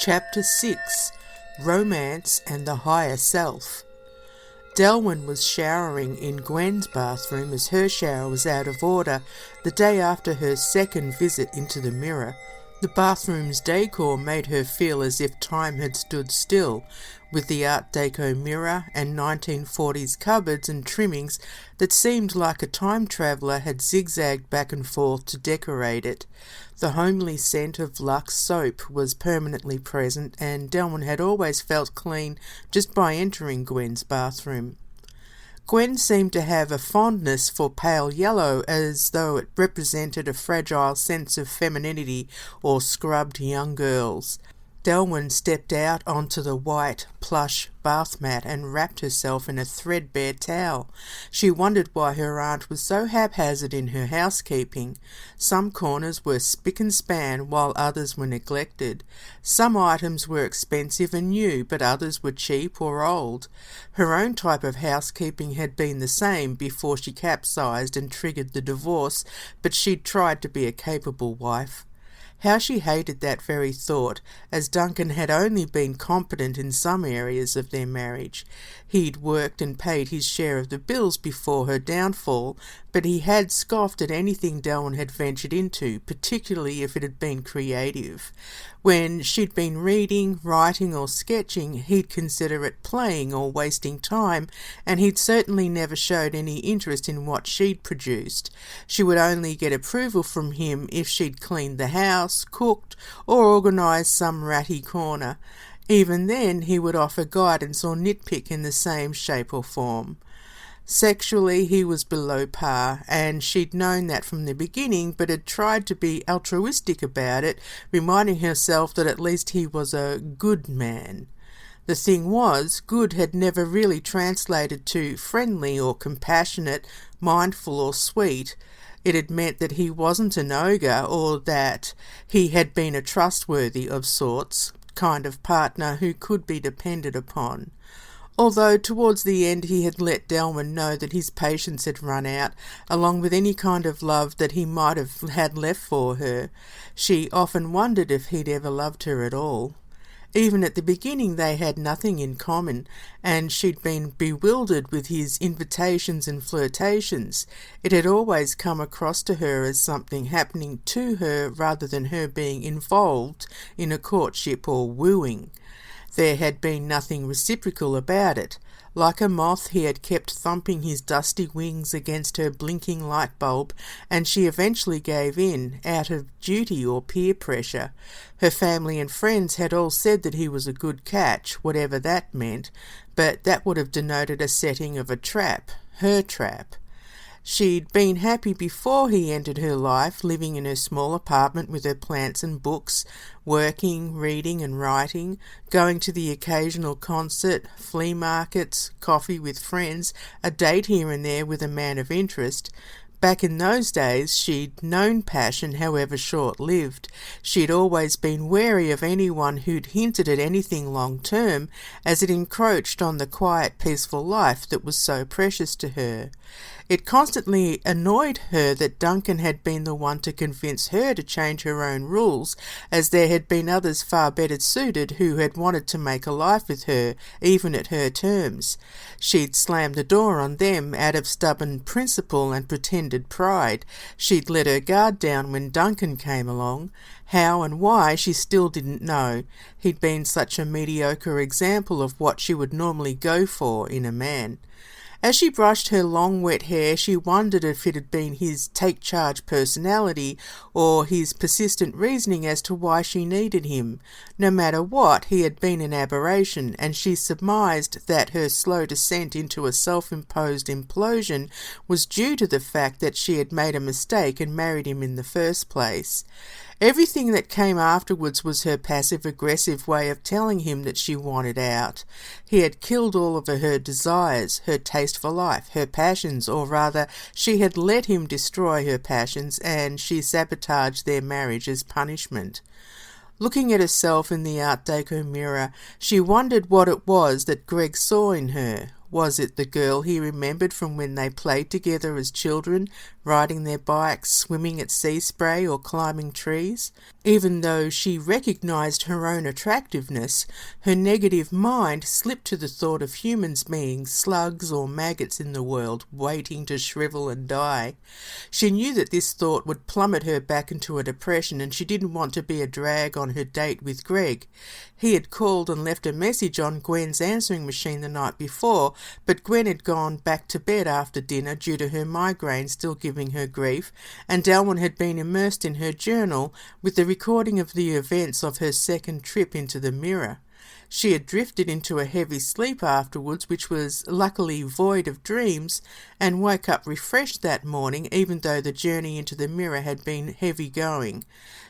Chapter 6 Romance and the Higher Self. Delwyn was showering in Gwen's bathroom as her shower was out of order the day after her second visit into the mirror. The bathroom's decor made her feel as if time had stood still, with the Art Deco mirror and 1940s cupboards and trimmings that seemed like a time traveller had zigzagged back and forth to decorate it. The homely scent of Lux soap was permanently present, and Delwyn had always felt clean just by entering Gwen's bathroom. Gwen seemed to have a fondness for pale yellow, as though it represented a fragile sense of femininity or scrubbed young girls. Delwyn stepped out onto the white, plush bath mat and wrapped herself in a threadbare towel. She wondered why her aunt was so haphazard in her housekeeping. Some corners were spick and span, while others were neglected. Some items were expensive and new, but others were cheap or old. Her own type of housekeeping had been the same before she capsized and triggered the divorce, but she'd tried to be a capable wife. How she hated that very thought, as Duncan had only been competent in some areas of their marriage. He'd worked and paid his share of the bills before her downfall, but he had scoffed at anything Delwyn had ventured into, particularly if it had been creative. When she'd been reading, writing or sketching, he'd consider it playing or wasting time, and he'd certainly never showed any interest in what she'd produced. She would only get approval from him if she'd cleaned the house, cooked, or organised some ratty corner. Even then he would offer guidance or nitpick in the same shape or form. Sexually he was below par, and she'd known that from the beginning, but had tried to be altruistic about it, reminding herself that at least he was a good man. The thing was, good had never really translated to friendly or compassionate, mindful or sweet. It had meant that he wasn't an ogre, or that he had been a trustworthy of sorts kind of partner who could be depended upon. Although towards the end he had let Delwyn know that his patience had run out, along with any kind of love that he might have had left for her. She often wondered if he'd ever loved her at all. Even at the beginning they had nothing in common, and she'd been bewildered with his invitations and flirtations. It had always come across to her as something happening to her rather than her being involved in a courtship or wooing. There had been nothing reciprocal about it. Like a moth, he had kept thumping his dusty wings against her blinking light bulb, and she eventually gave in, out of duty or peer pressure. Her family and friends had all said that he was a good catch, whatever that meant, but that would have denoted a setting of a trap, her trap. She'd been happy before he entered her life, living in her small apartment with her plants and books, working, reading and writing, going to the occasional concert, flea markets, coffee with friends, a date here and there with a man of interest. Back in those days she'd known passion, however short-lived. She'd always been wary of anyone who'd hinted at anything long-term, as it encroached on the quiet, peaceful life that was so precious to her. It constantly annoyed her that Duncan had been the one to convince her to change her own rules, as there had been others far better suited who had wanted to make a life with her, even at her terms. She'd slammed the door on them out of stubborn principle and pretended pride. She'd let her guard down when Duncan came along. How and why she still didn't know. He'd been such a mediocre example of what she would normally go for in a man. As she brushed her long wet hair, she wondered if it had been his take-charge personality or his persistent reasoning as to why she needed him. No matter what, he had been an aberration, and she surmised that her slow descent into a self-imposed implosion was due to the fact that she had made a mistake and married him in the first place. Everything that came afterwards was her passive-aggressive way of telling him that she wanted out. He had killed all of her desires, her taste for life, her passions, or rather, she had let him destroy her passions, and she sabotaged their marriage as punishment. Looking at herself in the Art Deco mirror, she wondered what it was that Greg saw in her. Was it the girl he remembered from when they played together as children, riding their bikes, swimming at sea spray, or climbing trees. Even though she recognised her own attractiveness, her negative mind slipped to the thought of humans being slugs or maggots in the world, waiting to shrivel and die. She knew that this thought would plummet her back into a depression, and she didn't want to be a drag on her date with Greg. He had called and left a message on Gwen's answering machine the night before, but Gwen had gone back to bed after dinner due to her migraine still giving her grief, and Delwyn had been immersed in her journal with the recording of the events of her second trip into the mirror. She had drifted into a heavy sleep afterwards, which was luckily void of dreams, and woke up refreshed that morning, even though the journey into the mirror had been heavy going.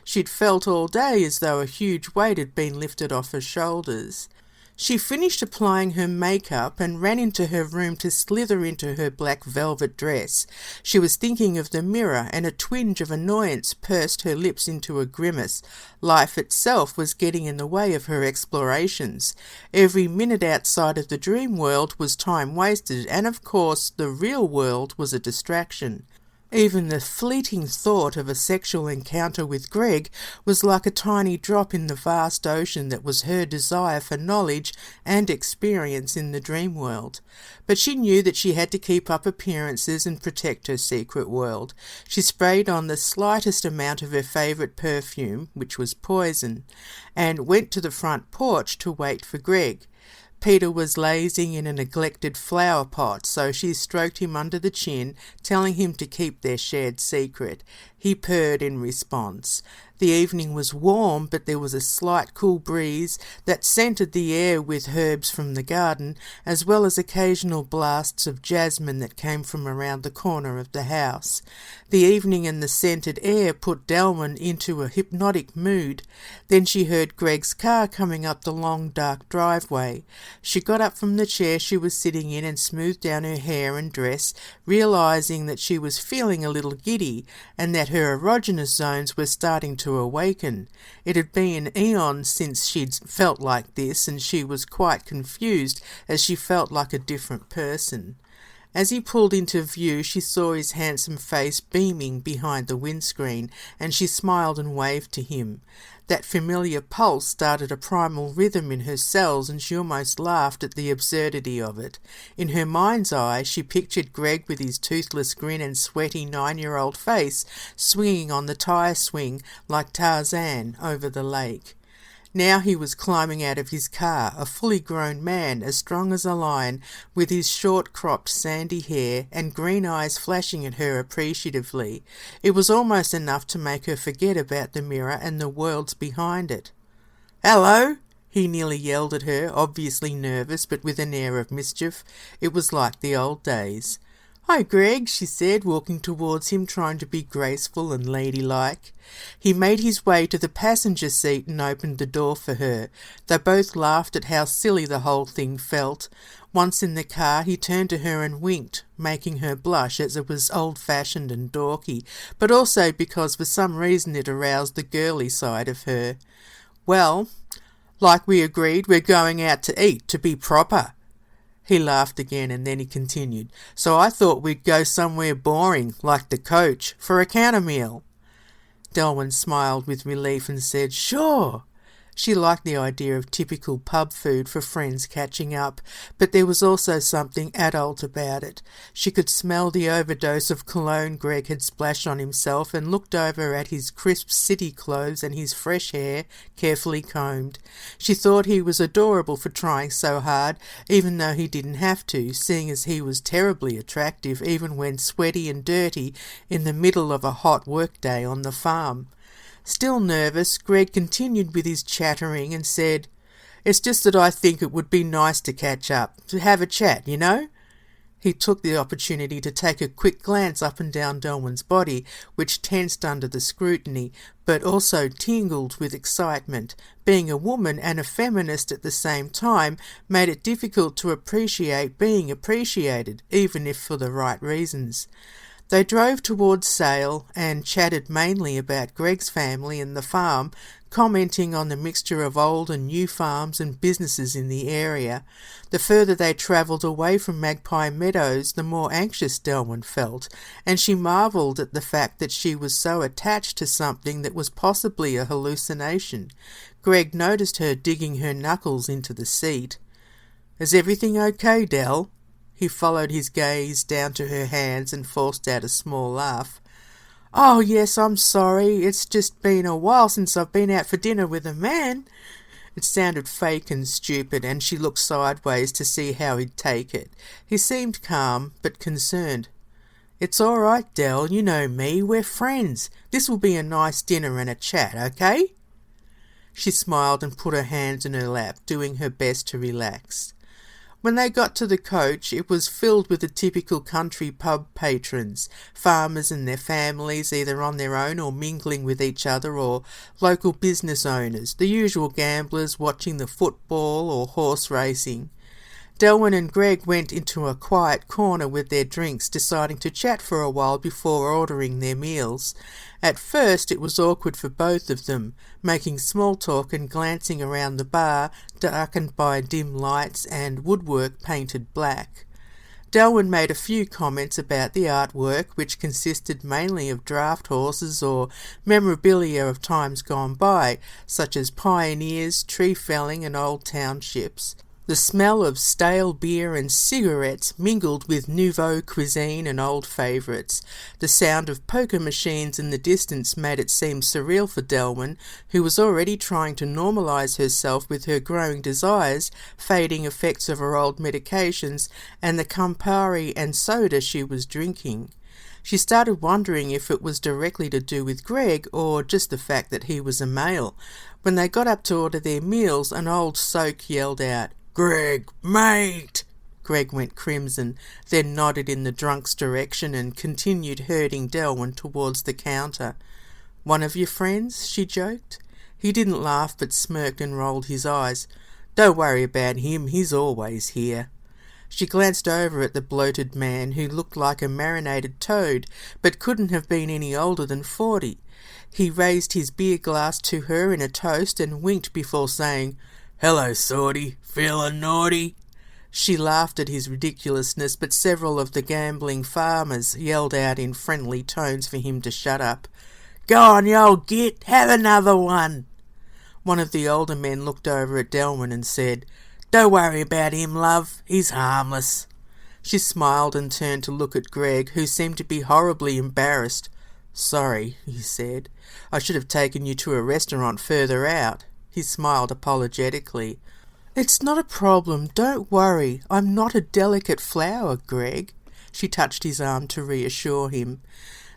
She'd felt all day as though a huge weight had been lifted off her shoulders. She finished applying her makeup and ran into her room to slither into her black velvet dress. She was thinking of the mirror, and a twinge of annoyance pursed her lips into a grimace. Life itself was getting in the way of her explorations. Every minute outside of the dream world was time wasted, and of course the real world was a distraction. Even the fleeting thought of a sexual encounter with Greg was like a tiny drop in the vast ocean that was her desire for knowledge and experience in the dream world. But she knew that she had to keep up appearances and protect her secret world. She sprayed on the slightest amount of her favourite perfume, which was poison, and went to the front porch to wait for Greg. Peter was lazing in a neglected flower pot, so she stroked him under the chin, telling him to keep their shared secret. He purred in response. The evening was warm, but there was a slight cool breeze that scented the air with herbs from the garden, as well as occasional blasts of jasmine that came from around the corner of the house. The evening and the scented air put Delwyn into a hypnotic mood. Then she heard Greg's car coming up the long, dark driveway. She got up from the chair she was sitting in and smoothed down her hair and dress, realising that she was feeling a little giddy and that her erogenous zones were starting to awaken. It had been eons since she'd felt like this, and she was quite confused as she felt like a different person. As he pulled into view, she saw his handsome face beaming behind the windscreen, and she smiled and waved to him. That familiar pulse started a primal rhythm in her cells, and she almost laughed at the absurdity of it. In her mind's eye, she pictured Greg with his toothless grin and sweaty 9-year-old face swinging on the tire swing like Tarzan over the lake. Now he was climbing out of his car, a fully grown man, as strong as a lion, with his short-cropped sandy hair and green eyes flashing at her appreciatively. It was almost enough to make her forget about the mirror and the worlds behind it. "Hello!" he nearly yelled at her, obviously nervous but with an air of mischief. It was like the old days. "Hi, Greg," she said, walking towards him, trying to be graceful and ladylike. He made his way to the passenger seat and opened the door for her. They both laughed at how silly the whole thing felt. Once in the car, he turned to her and winked, making her blush as it was old-fashioned and dorky, but also because for some reason it aroused the girly side of her. "Well, like we agreed, we're going out to eat, to be proper." He laughed again, and then he continued, "So I thought we'd go somewhere boring, like the coach, for a counter meal." Delwyn smiled with relief and said, "Sure." She liked the idea of typical pub food for friends catching up, but there was also something adult about it. She could smell the overdose of cologne Greg had splashed on himself and looked over at his crisp city clothes and his fresh hair, carefully combed. She thought he was adorable for trying so hard, even though he didn't have to, seeing as he was terribly attractive even when sweaty and dirty in the middle of a hot workday on the farm. Still nervous, Greg continued with his chattering and said, "It's just that I think it would be nice to catch up, to have a chat, you know?" He took the opportunity to take a quick glance up and down Delwyn's body, which tensed under the scrutiny, but also tingled with excitement. Being a woman and a feminist at the same time made it difficult to appreciate being appreciated, even if for the right reasons. They drove towards Sale and chatted mainly about Greg's family and the farm, commenting on the mixture of old and new farms and businesses in the area. The further they travelled away from Magpie Meadows, the more anxious Delwyn felt, and she marvelled at the fact that she was so attached to something that was possibly a hallucination. Greg noticed her digging her knuckles into the seat. "Is everything okay, Del?" He followed his gaze down to her hands and forced out a small laugh. "Oh, yes, I'm sorry. It's just been a while since I've been out for dinner with a man." It sounded fake and stupid, and she looked sideways to see how he'd take it. He seemed calm, but concerned. "It's all right, Del. You know me. We're friends. This will be a nice dinner and a chat, okay?" She smiled and put her hands in her lap, doing her best to relax. When they got to the coach, it was filled with the typical country pub patrons, farmers and their families, either on their own or mingling with each other, or local business owners, the usual gamblers watching the football or horse racing. Delwyn and Greg went into a quiet corner with their drinks, deciding to chat for a while before ordering their meals. At first it was awkward for both of them, making small talk and glancing around the bar, darkened by dim lights and woodwork painted black. Delwyn made a few comments about the artwork, which consisted mainly of draft horses or memorabilia of times gone by, such as pioneers, tree felling and old townships. The smell of stale beer and cigarettes mingled with nouveau cuisine and old favourites. The sound of poker machines in the distance made it seem surreal for Delwyn, who was already trying to normalise herself with her growing desires, fading effects of her old medications, and the Campari and soda she was drinking. She started wondering if it was directly to do with Greg or just the fact that he was a male. When they got up to order their meals, an old soak yelled out, "Greg, mate!" Greg went crimson, then nodded in the drunk's direction and continued herding Delwyn towards the counter. "One of your friends?" she joked. He didn't laugh but smirked and rolled his eyes. "Don't worry about him, he's always here." She glanced over at the bloated man, who looked like a marinated toad, but couldn't have been any older than 40. He raised his beer glass to her in a toast and winked before saying, "Hello, sorty. Feeling naughty?" She laughed at his ridiculousness, but several of the gambling farmers yelled out in friendly tones for him to shut up. "Go on, you old git. Have another one." One of the older men looked over at Delwyn and said, "Don't worry about him, love. He's harmless." She smiled and turned to look at Greg, who seemed to be horribly embarrassed. "Sorry," he said. "I should have taken you to a restaurant further out." He smiled apologetically. "It's not a problem, don't worry. I'm not a delicate flower, Greg." She touched his arm to reassure him.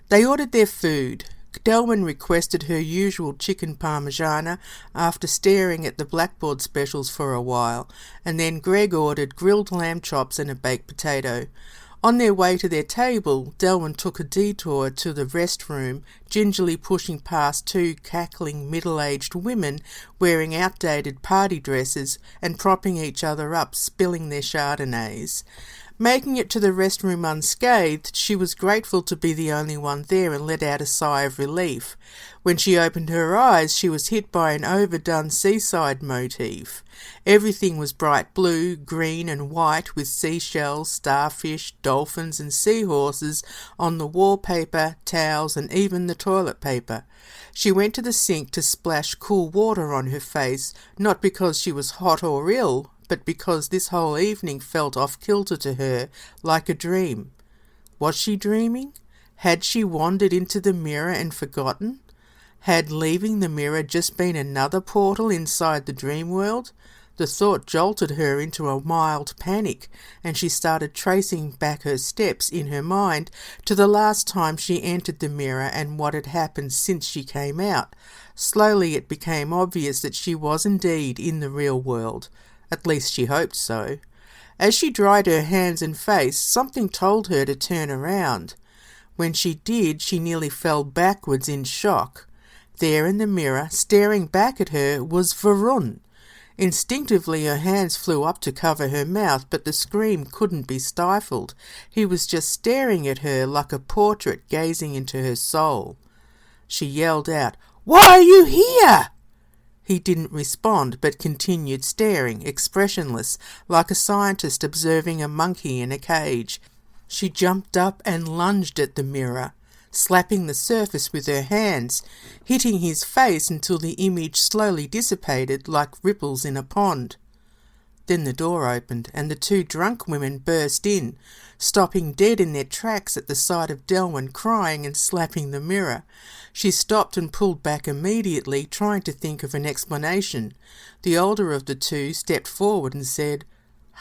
They ordered their food. Delwyn requested her usual chicken parmigiana after staring at the blackboard specials for a while, and then Greg ordered grilled lamb chops and a baked potato. On their way to their table, Delwyn took a detour to the rest room, gingerly pushing past two cackling middle-aged women wearing outdated party dresses and propping each other up, spilling their Chardonnays. Making it to the restroom unscathed, she was grateful to be the only one there and let out a sigh of relief. When she opened her eyes, she was hit by an overdone seaside motif. Everything was bright blue, green and white, with seashells, starfish, dolphins and seahorses on the wallpaper, towels and even the toilet paper. She went to the sink to splash cool water on her face, not because she was hot or ill, but because this whole evening felt off-kilter to her, like a dream. Was she dreaming? Had she wandered into the mirror and forgotten? Had leaving the mirror just been another portal inside the dream world? The thought jolted her into a mild panic, and she started tracing back her steps in her mind to the last time she entered the mirror and what had happened since she came out. Slowly it became obvious that she was indeed in the real world. At least she hoped so. As she dried her hands and face, something told her to turn around. When she did, she nearly fell backwards in shock. There in the mirror, staring back at her, was Varun. Instinctively her hands flew up to cover her mouth, but the scream couldn't be stifled. He was just staring at her like a portrait gazing into her soul. She yelled out, "Why are you here?" He didn't respond, but continued staring, expressionless, like a scientist observing a monkey in a cage. She jumped up and lunged at the mirror, slapping the surface with her hands, hitting his face until the image slowly dissipated like ripples in a pond. Then the door opened, and the two drunk women burst in, stopping dead in their tracks at the sight of Delwyn crying and slapping the mirror. She stopped and pulled back immediately, trying to think of an explanation. The older of the two stepped forward and said,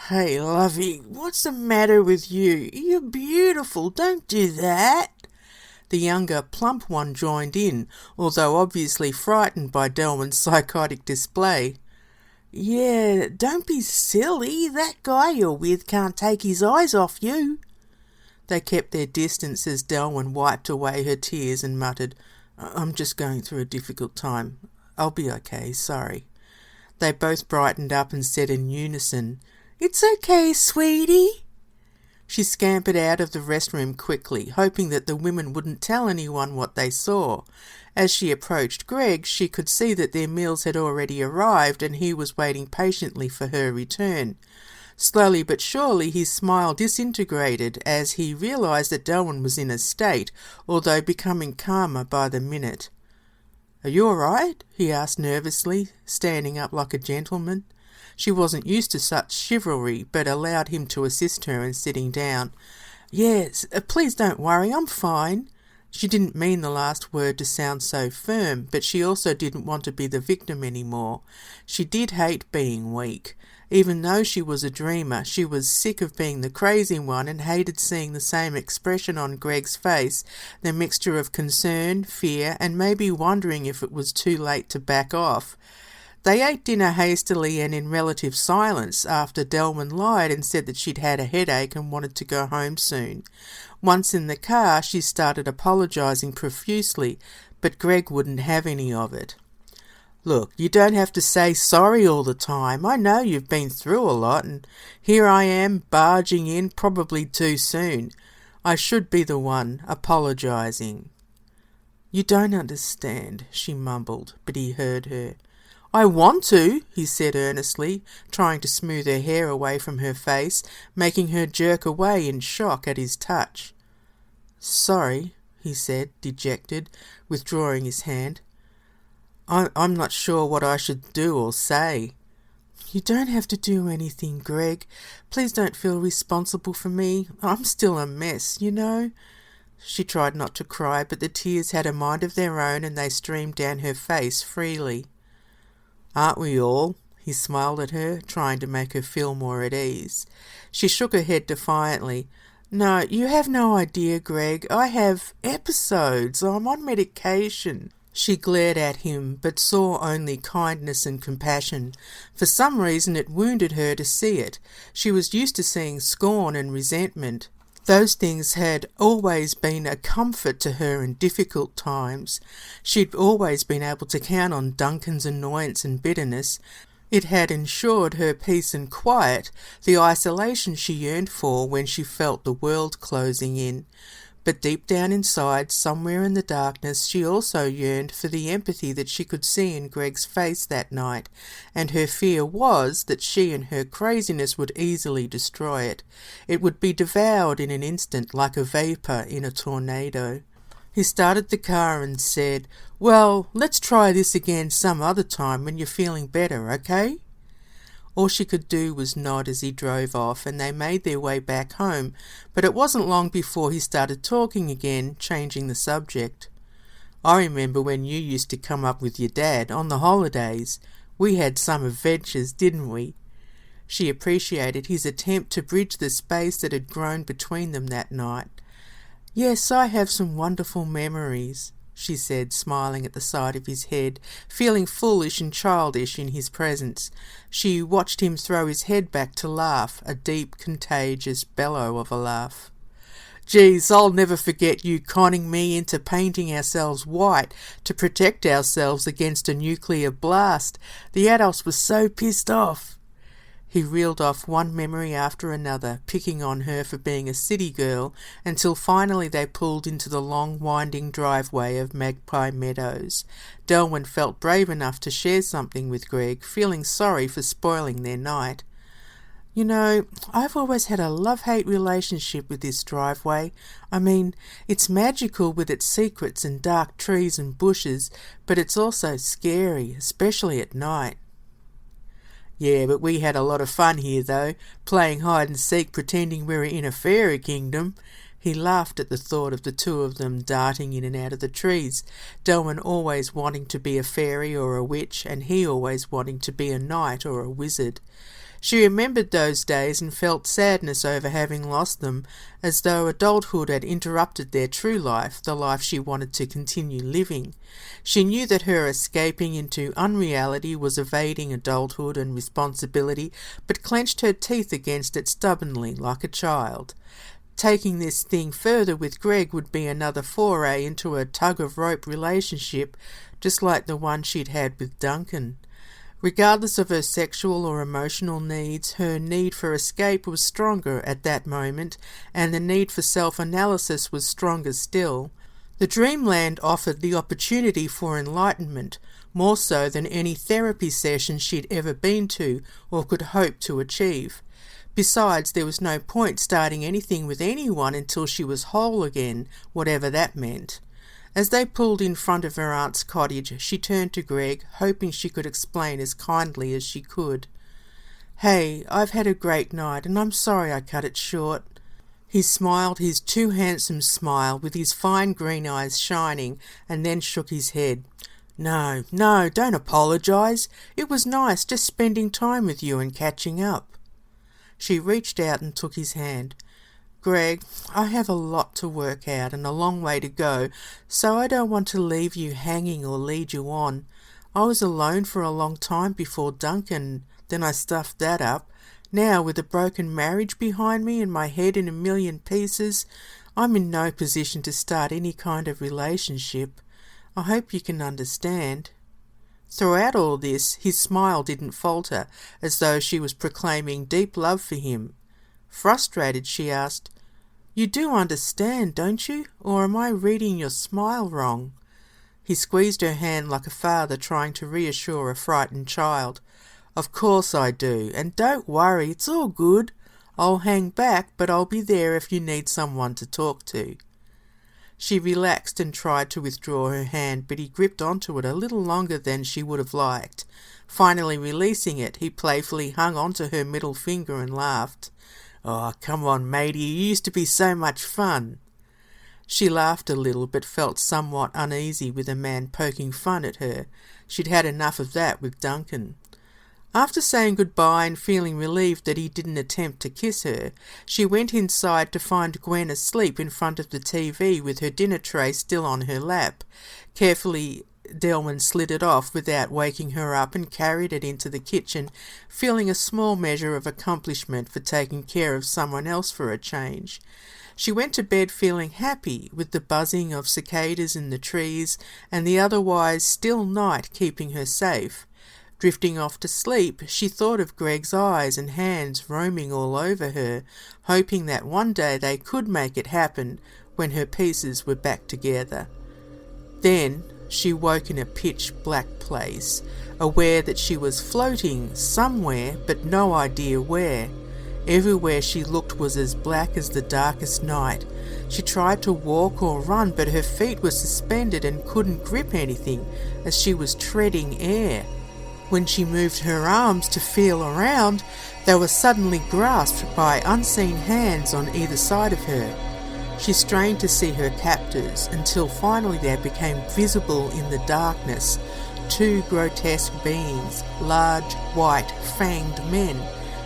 "Hey, lovey, what's the matter with you? You're beautiful, don't do that." The younger, plump one joined in, although obviously frightened by Delwyn's psychotic display. "Yeah, don't be silly. That guy you're with can't take his eyes off you." They kept their distance as Delwyn wiped away her tears and muttered, "I'm just going through a difficult time. I'll be okay, sorry." They both brightened up and said in unison, "It's okay, sweetie." She scampered out of the restroom quickly, hoping that the women wouldn't tell anyone what they saw. As she approached Greg, she could see that their meals had already arrived and he was waiting patiently for her return. Slowly but surely his smile disintegrated as he realised that Delwyn was in a state, although becoming calmer by the minute. "Are you all right?" he asked nervously, standing up like a gentleman. She wasn't used to such chivalry, but allowed him to assist her in sitting down. "Yes, please don't worry, I'm fine." She didn't mean the last word to sound so firm, but she also didn't want to be the victim anymore. She did hate being weak. Even though she was a dreamer, she was sick of being the crazy one and hated seeing the same expression on Greg's face, the mixture of concern, fear, and maybe wondering if it was too late to back off. They ate dinner hastily and in relative silence after Delwyn lied and said that she'd had a headache and wanted to go home soon. Once in the car, she started apologising profusely, but Greg wouldn't have any of it. "Look, you don't have to say sorry all the time. I know you've been through a lot, and here I am barging in probably too soon. I should be the one apologising." "You don't understand," she mumbled, but he heard her. "I want to," he said earnestly, trying to smooth her hair away from her face, making her jerk away in shock at his touch. "Sorry," he said, dejected, withdrawing his hand. I'm not sure what I should do or say." "You don't have to do anything, Greg. Please don't feel responsible for me. I'm still a mess, you know." She tried not to cry, but the tears had a mind of their own and they streamed down her face freely. "Aren't we all?" He smiled at her, trying to make her feel more at ease. She shook her head defiantly. "No, you have no idea, Greg. I have episodes. I'm on medication." She glared at him, but saw only kindness and compassion. For some reason it wounded her to see it. She was used to seeing scorn and resentment. Those things had always been a comfort to her in difficult times. She'd always been able to count on Duncan's annoyance and bitterness. It had ensured her peace and quiet, the isolation she yearned for when she felt the world closing in. But deep down inside, somewhere in the darkness, she also yearned for the empathy that she could see in Greg's face that night, and her fear was that she and her craziness would easily destroy it. It would be devoured in an instant like a vapour in a tornado. He started the car and said, "Well, let's try this again some other time when you're feeling better, okay?" All she could do was nod as he drove off, and they made their way back home, but it wasn't long before he started talking again, changing the subject. "I remember when you used to come up with your dad on the holidays. We had some adventures, didn't we?" She appreciated his attempt to bridge the space that had grown between them that night. "Yes, I have some wonderful memories," she said, smiling at the side of his head, feeling foolish and childish in his presence. She watched him throw his head back to laugh, a deep, contagious bellow of a laugh. Geez, I'll never forget you conning me into painting ourselves white to protect ourselves against a nuclear blast. The adults were so pissed off." He reeled off one memory after another, picking on her for being a city girl, until finally they pulled into the long winding driveway of Magpie Meadows. Delwyn felt brave enough to share something with Greg, feeling sorry for spoiling their night. "You know, I've always had a love-hate relationship with this driveway. I mean, it's magical with its secrets and dark trees and bushes, but it's also scary, especially at night." "Yeah, but we had a lot of fun here, though, playing hide-and-seek pretending we were in a fairy kingdom." He laughed at the thought of the two of them darting in and out of the trees, Delwyn always wanting to be a fairy or a witch, and he always wanting to be a knight or a wizard. She remembered those days and felt sadness over having lost them, as though adulthood had interrupted their true life, the life she wanted to continue living. She knew that her escaping into unreality was evading adulthood and responsibility, but clenched her teeth against it stubbornly, like a child. Taking this thing further with Greg would be another foray into a tug-of-rope relationship, just like the one she'd had with Duncan. Regardless of her sexual or emotional needs, her need for escape was stronger at that moment, and the need for self-analysis was stronger still. The Dreamland offered the opportunity for enlightenment, more so than any therapy session she'd ever been to or could hope to achieve. Besides, there was no point starting anything with anyone until she was whole again, whatever that meant. As they pulled in front of her aunt's cottage, she turned to Greg, hoping she could explain as kindly as she could. "Hey, I've had a great night, and I'm sorry I cut it short." He smiled his too handsome smile, with his fine green eyes shining, and then shook his head. No, don't apologise. It was nice just spending time with you and catching up." She reached out and took his hand. "Greg, I have a lot to work out and a long way to go, so I don't want to leave you hanging or lead you on. I was alone for a long time before Duncan, then I stuffed that up. Now, with a broken marriage behind me and my head in a million pieces, I'm in no position to start any kind of relationship. I hope you can understand." Throughout all this, his smile didn't falter, as though she was proclaiming deep love for him. Frustrated, she asked, "You do understand, don't you? Or am I reading your smile wrong?" He squeezed her hand like a father trying to reassure a frightened child. "Of course I do, and don't worry, it's all good. I'll hang back, but I'll be there if you need someone to talk to." She relaxed and tried to withdraw her hand, but he gripped onto it a little longer than she would have liked. Finally releasing it, he playfully hung onto her middle finger and laughed. "Oh, come on, matey, you used to be so much fun." She laughed a little, but felt somewhat uneasy with a man poking fun at her. She'd had enough of that with Duncan. After saying goodbye and feeling relieved that he didn't attempt to kiss her, she went inside to find Gwen asleep in front of the TV with her dinner tray still on her lap. Carefully, Delwyn slid it off without waking her up and carried it into the kitchen, feeling a small measure of accomplishment for taking care of someone else for a change. She went to bed feeling happy, with the buzzing of cicadas in the trees and the otherwise still night keeping her safe. Drifting off to sleep, she thought of Greg's eyes and hands roaming all over her, hoping that one day they could make it happen when her pieces were back together. Then she woke in a pitch-black place, aware that she was floating somewhere but no idea where. Everywhere she looked was as black as the darkest night. She tried to walk or run, but her feet were suspended and couldn't grip anything, as she was treading air. When she moved her arms to feel around, they were suddenly grasped by unseen hands on either side of her. She strained to see her captors, until finally they became visible in the darkness, two grotesque beings, large, white, fanged men.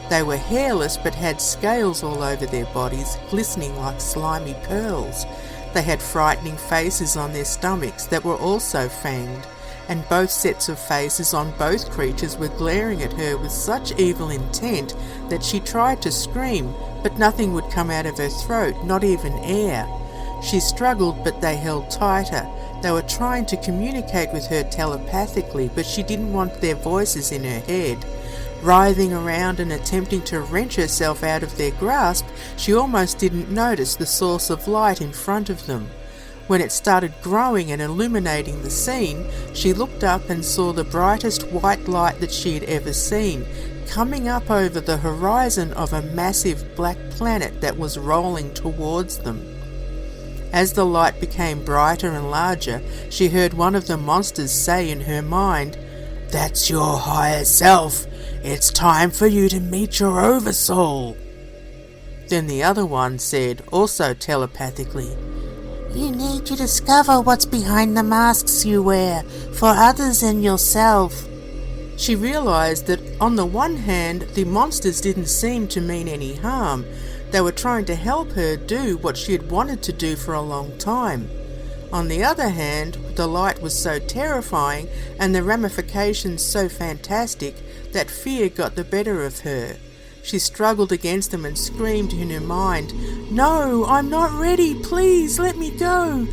They were hairless but had scales all over their bodies, glistening like slimy pearls. They had frightening faces on their stomachs that were also fanged, and both sets of faces on both creatures were glaring at her with such evil intent that she tried to scream, but nothing would come out of her throat, not even air. She struggled, but they held tighter. They were trying to communicate with her telepathically, but she didn't want their voices in her head. Writhing around and attempting to wrench herself out of their grasp, she almost didn't notice the source of light in front of them. When it started growing and illuminating the scene, she looked up and saw the brightest white light that she had ever seen, coming up over the horizon of a massive black planet that was rolling towards them. As the light became brighter and larger, she heard one of the monsters say in her mind, "That's your higher self. It's time for you to meet your oversoul." Then the other one said, also telepathically, "You need to discover what's behind the masks you wear, for others and yourself." She realized that on the one hand, the monsters didn't seem to mean any harm. They were trying to help her do what she had wanted to do for a long time. On the other hand, the light was so terrifying and the ramifications so fantastic that fear got the better of her. She struggled against them and screamed in her mind, "No, I'm not ready, please let me go."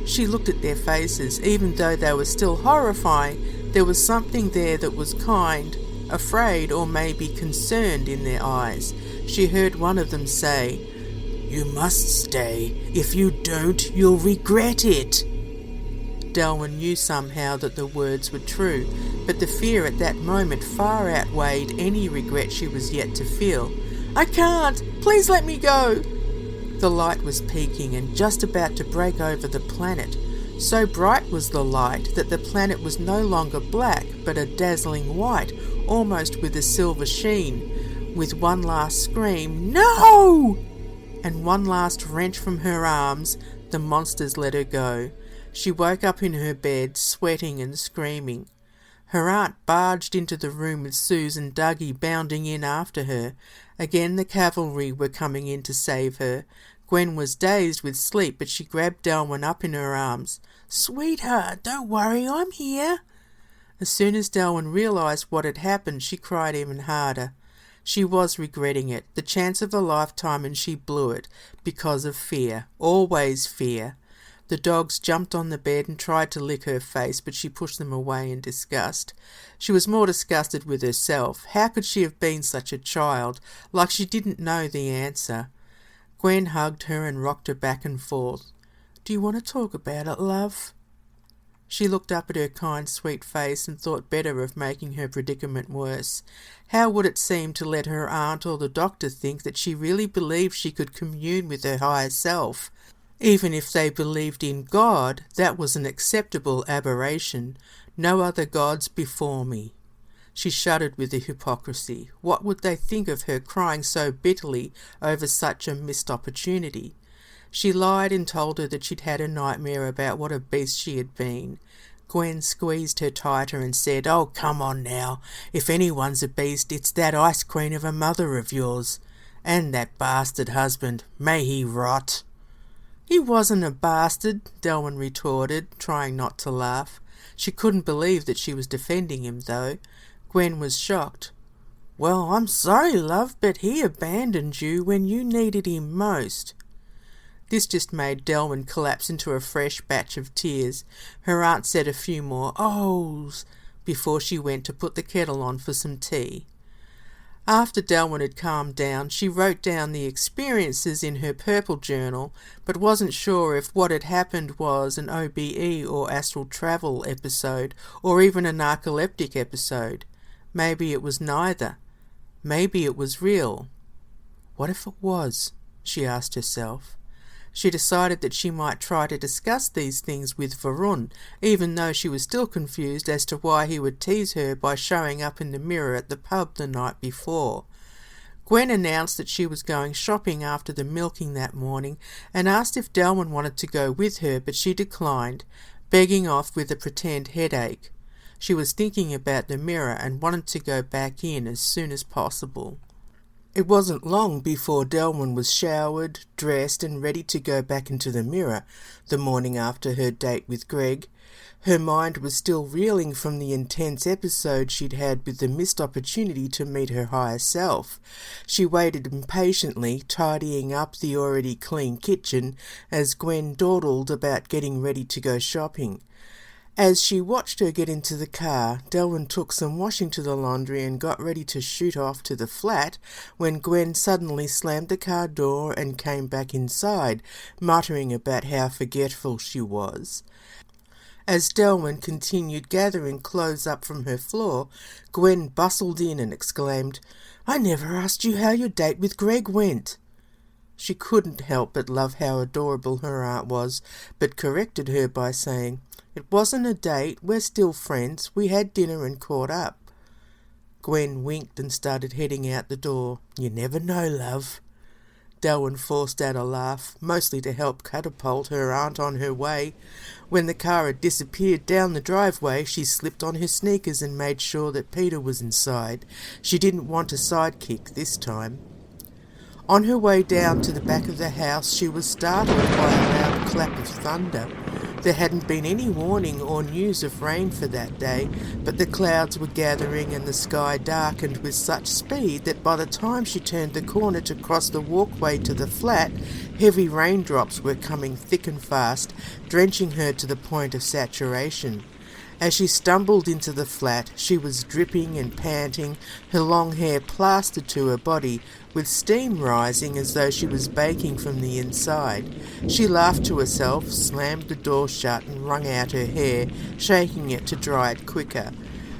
She looked at their faces. Even though they were still horrifying, there was something there that was kind, afraid, or maybe concerned in their eyes. She heard one of them say, "You must stay. If you don't, you'll regret it." Delwyn knew somehow that the words were true, but the fear at that moment far outweighed any regret she was yet to feel. "I can't! Please let me go!" The light was peaking and just about to break over the planet. So bright was the light that the planet was no longer black, but a dazzling white, almost with a silver sheen. With one last scream, "No!" and one last wrench from her arms, the monsters let her go. She woke up in her bed, sweating and screaming. Her aunt barged into the room with Suze and Dougie bounding in after her. Again the cavalry were coming in to save her. Gwen was dazed with sleep, but she grabbed Delwyn up in her arms. "Sweetheart, don't worry, I'm here." As soon as Delwyn realised what had happened, she cried even harder. She was regretting it, the chance of a lifetime, and she blew it, because of fear, always fear. The dogs jumped on the bed and tried to lick her face, but she pushed them away in disgust. She was more disgusted with herself. How could she have been such a child, like she didn't know the answer? Gwen hugged her and rocked her back and forth. "Do you want to talk about it, love?" She looked up at her kind, sweet face and thought better of making her predicament worse. How would it seem to let her aunt or the doctor think that she really believed she could commune with her higher self? Even if they believed in God, that was an acceptable aberration. No other gods before me. She shuddered with the hypocrisy. What would they think of her crying so bitterly over such a missed opportunity? She lied and told her that she'd had a nightmare about what a beast she had been. Gwen squeezed her tighter and said, "Oh, come on now. If anyone's a beast, it's that ice queen of a mother of yours. And that bastard husband. May he rot." "He wasn't a bastard," Delwyn retorted, trying not to laugh. She couldn't believe that she was defending him, though. Gwen was shocked. "Well, I'm sorry, love, but he abandoned you when you needed him most." This just made Delwyn collapse into a fresh batch of tears. Her aunt said a few more "ohs" before she went to put the kettle on for some tea. After Delwyn had calmed down, she wrote down the experiences in her purple journal, but wasn't sure if what had happened was an OBE or astral travel episode, or even a narcoleptic episode. Maybe it was neither. Maybe it was real. What if it was? She asked herself. She decided that she might try to discuss these things with Varun, even though she was still confused as to why he would tease her by showing up in the mirror at the pub the night before. Gwen announced that she was going shopping after the milking that morning and asked if Delwyn wanted to go with her, but she declined, begging off with a pretend headache. She was thinking about the mirror and wanted to go back in as soon as possible. It wasn't long before Delwyn was showered, dressed, and ready to go back into the mirror the morning after her date with Greg. Her mind was still reeling from the intense episode she'd had with the missed opportunity to meet her higher self. She waited impatiently, tidying up the already clean kitchen, as Gwen dawdled about getting ready to go shopping. As she watched her get into the car, Delwyn took some washing to the laundry and got ready to shoot off to the flat when Gwen suddenly slammed the car door and came back inside, muttering about how forgetful she was. As Delwyn continued gathering clothes up from her floor, Gwen bustled in and exclaimed, "I never asked you how your date with Greg went." She couldn't help but love how adorable her aunt was, but corrected her by saying, "It wasn't a date, we're still friends, we had dinner and caught up." Gwen winked and started heading out the door. "You never know, love." Delwyn forced out a laugh, mostly to help catapult her aunt on her way. When the car had disappeared down the driveway, she slipped on her sneakers and made sure that Peter was inside. She didn't want a sidekick this time. On her way down to the back of the house, she was startled by a loud clap of thunder. There hadn't been any warning or news of rain for that day, but the clouds were gathering and the sky darkened with such speed that by the time she turned the corner to cross the walkway to the flat, heavy raindrops were coming thick and fast, drenching her to the point of saturation. As she stumbled into the flat, she was dripping and panting, her long hair plastered to her body, with steam rising as though she was baking from the inside. She laughed to herself, slammed the door shut and wrung out her hair, shaking it to dry it quicker.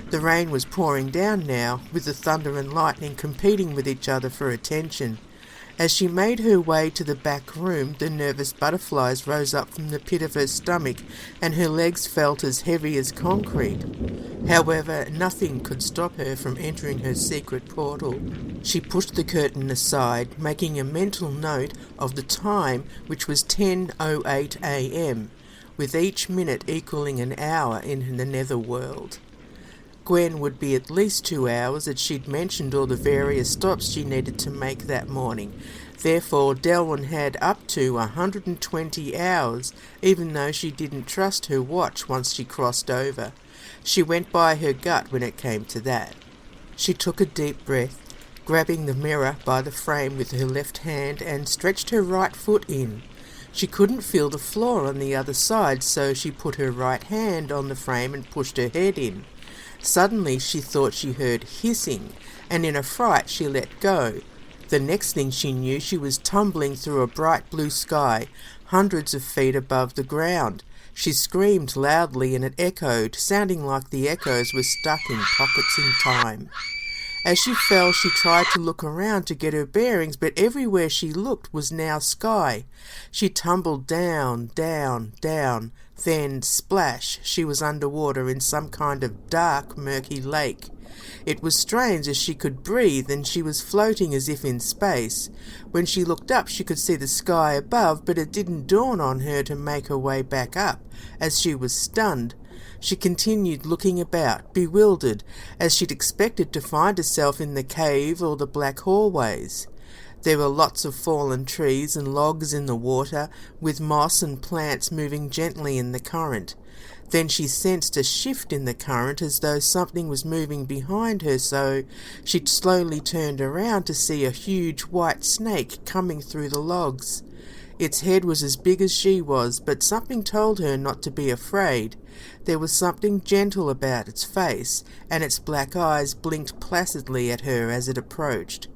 The rain was pouring down now, with the thunder and lightning competing with each other for attention. As she made her way to the back room, the nervous butterflies rose up from the pit of her stomach, and her legs felt as heavy as concrete. However, nothing could stop her from entering her secret portal. She pushed the curtain aside, making a mental note of the time, which was 10:08 a.m., with each minute equaling an hour in the netherworld. Gwen would be at least 2 hours, as she'd mentioned all the various stops she needed to make that morning. Therefore, Delwyn had up to 120 hours, even though she didn't trust her watch once she crossed over. She went by her gut when it came to that. She took a deep breath, grabbing the mirror by the frame with her left hand, and stretched her right foot in. She couldn't feel the floor on the other side, so she put her right hand on the frame and pushed her head in. Suddenly she thought she heard hissing, and in a fright she let go. The next thing she knew, she was tumbling through a bright blue sky, hundreds of feet above the ground. She screamed loudly and it echoed, sounding like the echoes were stuck in pockets in time. As she fell, she tried to look around to get her bearings, but everywhere she looked was now sky. She tumbled down, down, down. Then, splash, she was underwater in some kind of dark, murky lake. It was strange as she could breathe, and she was floating as if in space. When she looked up, she could see the sky above, but it didn't dawn on her to make her way back up, as she was stunned. She continued looking about, bewildered, as she'd expected to find herself in the cave or the black hallways. There were lots of fallen trees and logs in the water, with moss and plants moving gently in the current. Then she sensed a shift in the current, as though something was moving behind her, so she slowly turned around to see a huge white snake coming through the logs. Its head was as big as she was, but something told her not to be afraid. There was something gentle about its face, and its black eyes blinked placidly at her as it approached.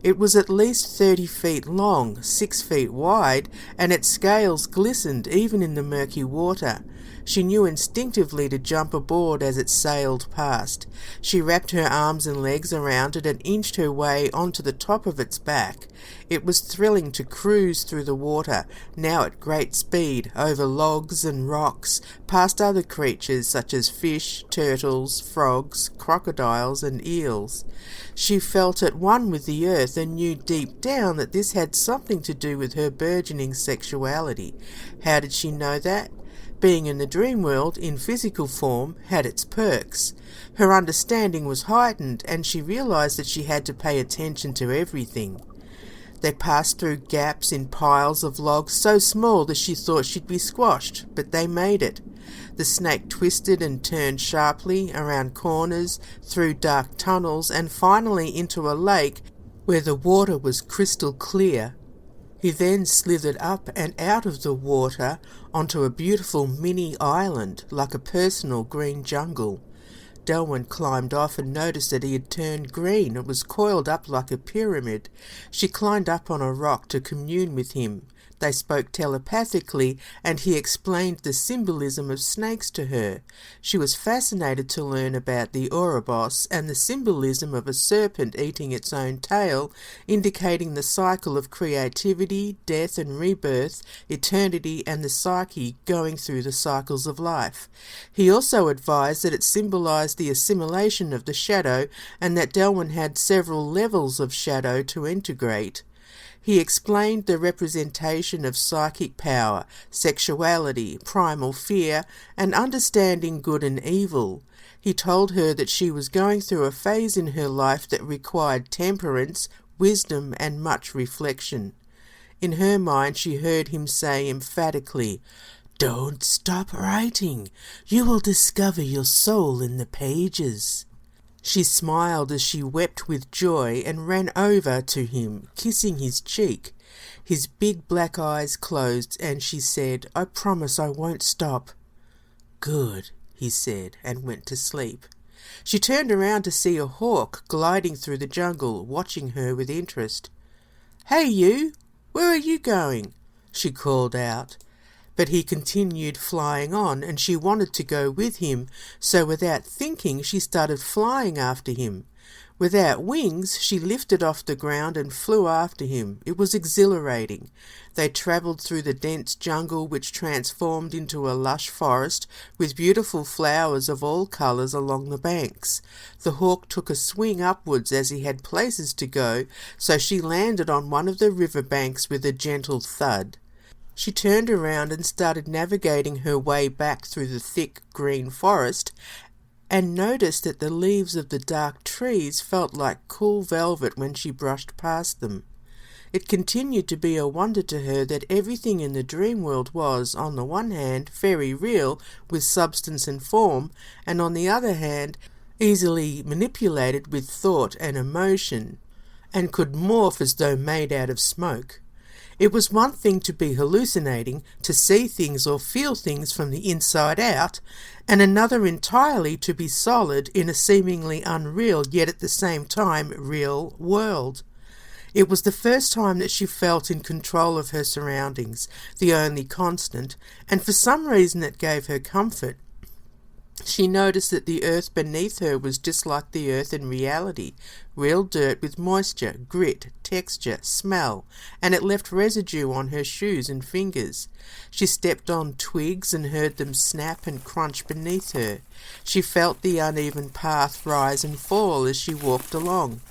It was at least 30 feet long, 6 feet wide, and its scales glistened even in the murky water. She knew instinctively to jump aboard as it sailed past. She wrapped her arms and legs around it and inched her way onto the top of its back. It was thrilling to cruise through the water, now at great speed, over logs and rocks, past other creatures such as fish, turtles, frogs, crocodiles, and eels. She felt at one with the earth and knew deep down that this had something to do with her burgeoning sexuality. How did she know that? Being in the Dreamworld in physical form had its perks. Her understanding was heightened, and she realised that she had to pay attention to everything. They passed through gaps in piles of logs so small that she thought she'd be squashed, but they made it. The snake twisted and turned sharply around corners, through dark tunnels, and finally into a lake where the water was crystal clear. He then slithered up and out of the water onto a beautiful mini island, like a personal green jungle. Delwyn climbed off and noticed that he had turned green. It was coiled up like a pyramid. She climbed up on a rock to commune with him. They spoke telepathically, and he explained the symbolism of snakes to her. She was fascinated to learn about the Ouroboros and the symbolism of a serpent eating its own tail, indicating the cycle of creativity, death and rebirth, eternity and the psyche going through the cycles of life. He also advised that it symbolized the assimilation of the shadow, and that Delwyn had several levels of shadow to integrate. He explained the representation of psychic power, sexuality, primal fear, and understanding good and evil. He told her that she was going through a phase in her life that required temperance, wisdom, and much reflection. In her mind, she heard him say emphatically, "Don't stop writing. You will discover your soul in the pages." She smiled as she wept with joy and ran over to him, kissing his cheek. His big black eyes closed, and she said, "I promise I won't stop." "Good," he said, and went to sleep. She turned around to see a hawk gliding through the jungle, watching her with interest. "Hey you! Where are you going?" she called out. But he continued flying on, and she wanted to go with him, so without thinking she started flying after him. Without wings, she lifted off the ground and flew after him. It was exhilarating. They travelled through the dense jungle, which transformed into a lush forest with beautiful flowers of all colours along the banks. The hawk took a swing upwards as he had places to go, so she landed on one of the river banks with a gentle thud. She turned around and started navigating her way back through the thick green forest, and noticed that the leaves of the dark trees felt like cool velvet when she brushed past them. It continued to be a wonder to her that everything in the Dreamworld was, on the one hand, very real, with substance and form, and on the other hand, easily manipulated with thought and emotion, and could morph as though made out of smoke. It was one thing to be hallucinating, to see things or feel things from the inside out, and another entirely to be solid in a seemingly unreal yet at the same time real world. It was the first time that she felt in control of her surroundings, the only constant, and for some reason it gave her comfort. She noticed that the earth beneath her was just like the earth in reality, real dirt with moisture, grit, texture, smell, and it left residue on her shoes and fingers. She stepped on twigs and heard them snap and crunch beneath her. She felt the uneven path rise and fall as she walked along.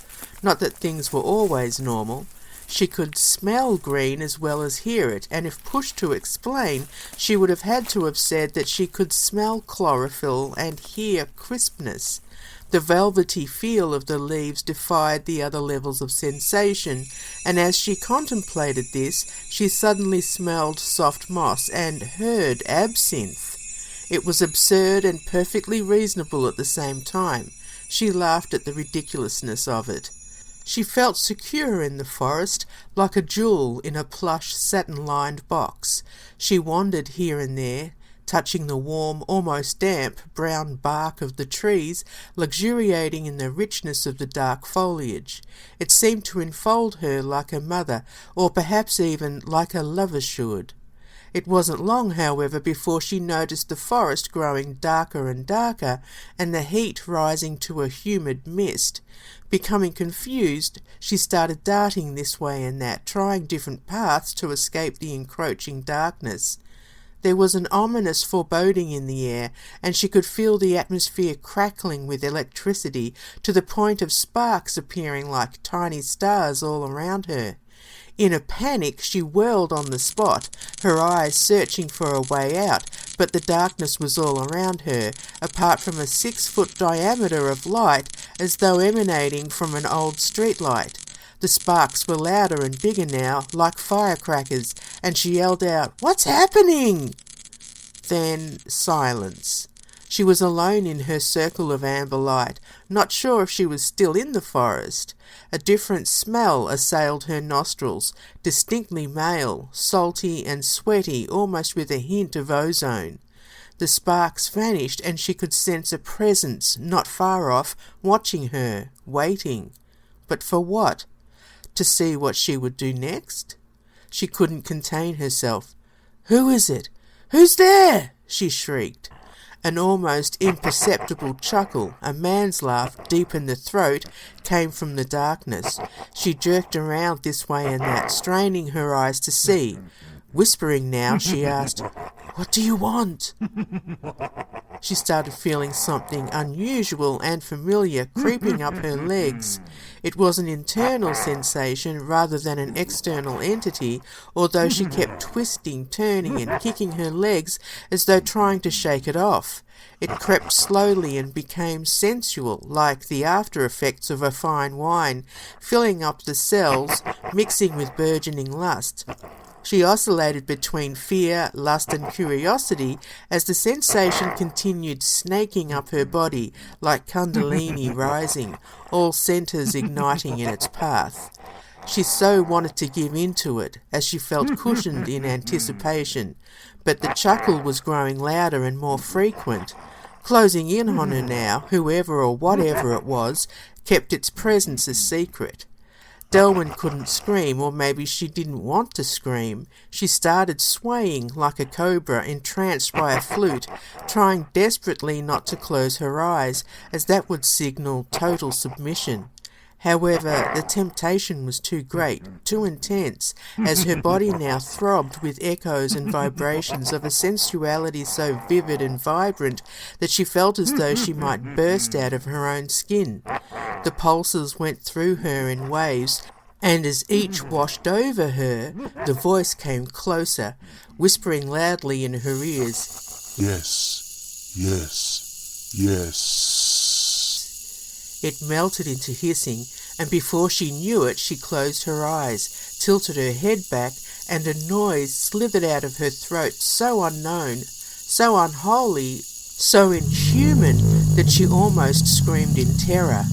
Not that things were always normal. She could smell green as well as hear it, and if pushed to explain, she would have had to have said that she could smell chlorophyll and hear crispness. The velvety feel of the leaves defied the other levels of sensation, and as she contemplated this, she suddenly smelled soft moss and heard absinthe. It was absurd and perfectly reasonable at the same time. She laughed at the ridiculousness of it. She felt secure in the forest, like a jewel in a plush satin-lined box. She wandered here and there, touching the warm, almost damp, brown bark of the trees, luxuriating in the richness of the dark foliage. It seemed to enfold her like a mother, or perhaps even like a lover should. It wasn't long, however, before she noticed the forest growing darker and darker, and the heat rising to a humid mist. Becoming confused, she started darting this way and that, trying different paths to escape the encroaching darkness. There was an ominous foreboding in the air, and she could feel the atmosphere crackling with electricity, to the point of sparks appearing like tiny stars all around her. In a panic, she whirled on the spot, her eyes searching for a way out, but the darkness was all around her, apart from a 6-foot diameter of light as though emanating from an old streetlight. The sparks were louder and bigger now, like firecrackers, and she yelled out, "What's happening?" Then silence. She was alone in her circle of amber light, not sure if she was still in the forest. A different smell assailed her nostrils, distinctly male, salty and sweaty, almost with a hint of ozone. The sparks vanished, and she could sense a presence not far off, watching her, waiting. But for what? To see what she would do next? She couldn't contain herself. "Who is it? Who's there?" she shrieked. An almost imperceptible chuckle, a man's laugh deep in the throat, came from the darkness. She jerked around this way and that, straining her eyes to see. Whispering now, she asked, "What do you want?" She started feeling something unusual and familiar creeping up her legs. It was an internal sensation rather than an external entity, although she kept twisting, turning and kicking her legs as though trying to shake it off. It crept slowly and became sensual, like the after-effects of a fine wine, filling up the cells, mixing with burgeoning lust. She oscillated between fear, lust and curiosity as the sensation continued snaking up her body like kundalini rising, all centres igniting in its path. She so wanted to give in to it, as she felt cushioned in anticipation, but the chuckle was growing louder and more frequent. Closing in on her now, whoever or whatever it was, kept its presence a secret. Delwyn couldn't scream, or maybe she didn't want to scream. She started swaying like a cobra entranced by a flute, trying desperately not to close her eyes, as that would signal total submission. However, the temptation was too great, too intense, as her body now throbbed with echoes and vibrations of a sensuality so vivid and vibrant that she felt as though she might burst out of her own skin. The pulses went through her in waves, and as each washed over her, the voice came closer, whispering loudly in her ears, "Yes, yes, yes." It melted into hissing, and before she knew it, she closed her eyes, tilted her head back, and a noise slithered out of her throat so unknown, so unholy, so inhuman that she almost screamed in terror.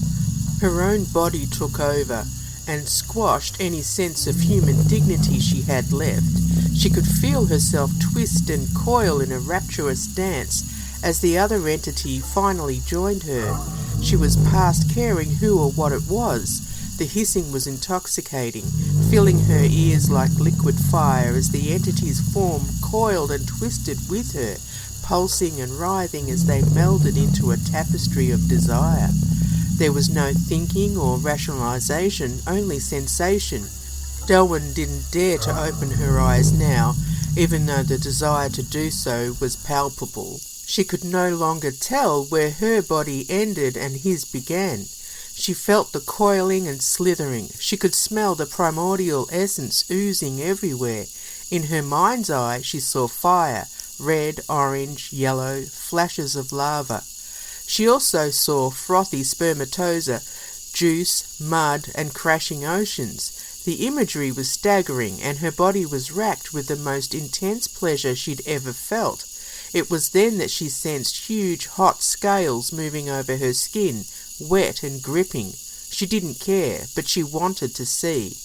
Her own body took over and squashed any sense of human dignity she had left. She could feel herself twist and coil in a rapturous dance as the other entity finally joined her. She was past caring who or what it was. The hissing was intoxicating, filling her ears like liquid fire as the entity's form coiled and twisted with her, pulsing and writhing as they melded into a tapestry of desire. There was no thinking or rationalization, only sensation. Delwyn didn't dare to open her eyes now, even though the desire to do so was palpable. She could no longer tell where her body ended and his began. She felt the coiling and slithering. She could smell the primordial essence oozing everywhere. In her mind's eye she saw fire, red, orange, yellow, flashes of lava. She also saw frothy spermatoza, juice, mud, and crashing oceans. The imagery was staggering, and her body was racked with the most intense pleasure she'd ever felt. It was then that she sensed huge, hot scales moving over her skin, wet and gripping. She didn't care, but she wanted to see.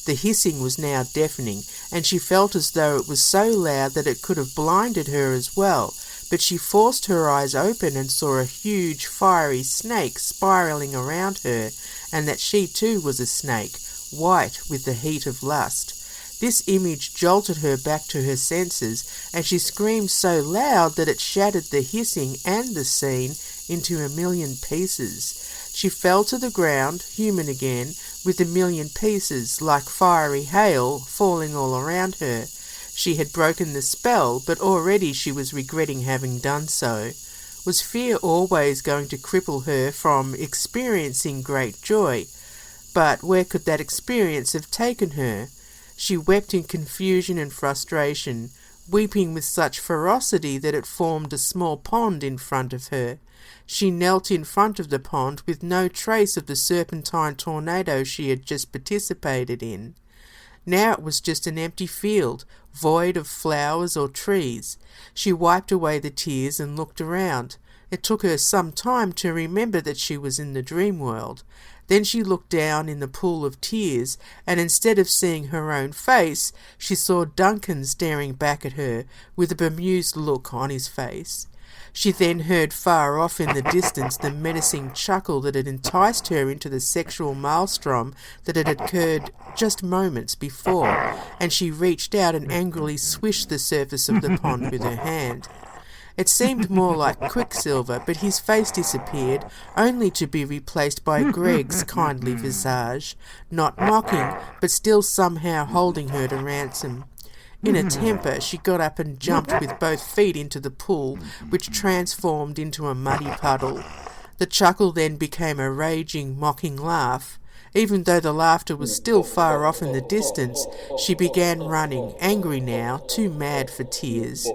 The hissing was now deafening, and she felt as though it was so loud that it could have blinded her as well. But she forced her eyes open and saw a huge, fiery snake spiralling around her, and that she too was a snake, white with the heat of lust. This image jolted her back to her senses, and she screamed so loud that it shattered the hissing and the scene into a million pieces. She fell to the ground, human again, with a million pieces, like fiery hail, falling all around her. She had broken the spell, but already she was regretting having done so. Was fear always going to cripple her from experiencing great joy? But where could that experience have taken her? She wept in confusion and frustration, weeping with such ferocity that it formed a small pond in front of her. She knelt in front of the pond with no trace of the serpentine tornado she had just participated in. Now it was just an empty field, void of flowers or trees. She wiped away the tears and looked around. It took her some time to remember that she was in the Dreamworld. Then she looked down in the pool of tears, and instead of seeing her own face, she saw Duncan staring back at her with a bemused look on his face. She then heard far off in the distance the menacing chuckle that had enticed her into the sexual maelstrom that had occurred just moments before, and she reached out and angrily swished the surface of the pond with her hand. It seemed more like Quicksilver, but his face disappeared, only to be replaced by Greg's kindly visage, not mocking, but still somehow holding her to ransom. In a temper, she got up and jumped with both feet into the pool, which transformed into a muddy puddle. The chuckle then became a raging, mocking laugh. Even though the laughter was still far off in the distance, she began running, angry now, too mad for tears.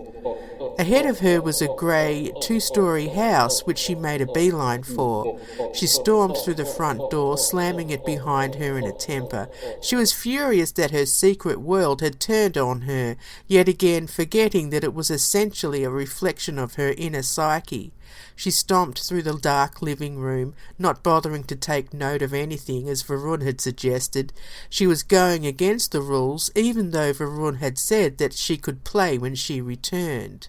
Ahead of her was a grey, two-storey house which she made a beeline for. She stormed through the front door, slamming it behind her in a temper. She was furious that her secret world had turned on her, yet again forgetting that it was essentially a reflection of her inner psyche. She stomped through the dark living room, not bothering to take note of anything, as Varun had suggested. She was going against the rules, even though Varun had said that she could play when she returned.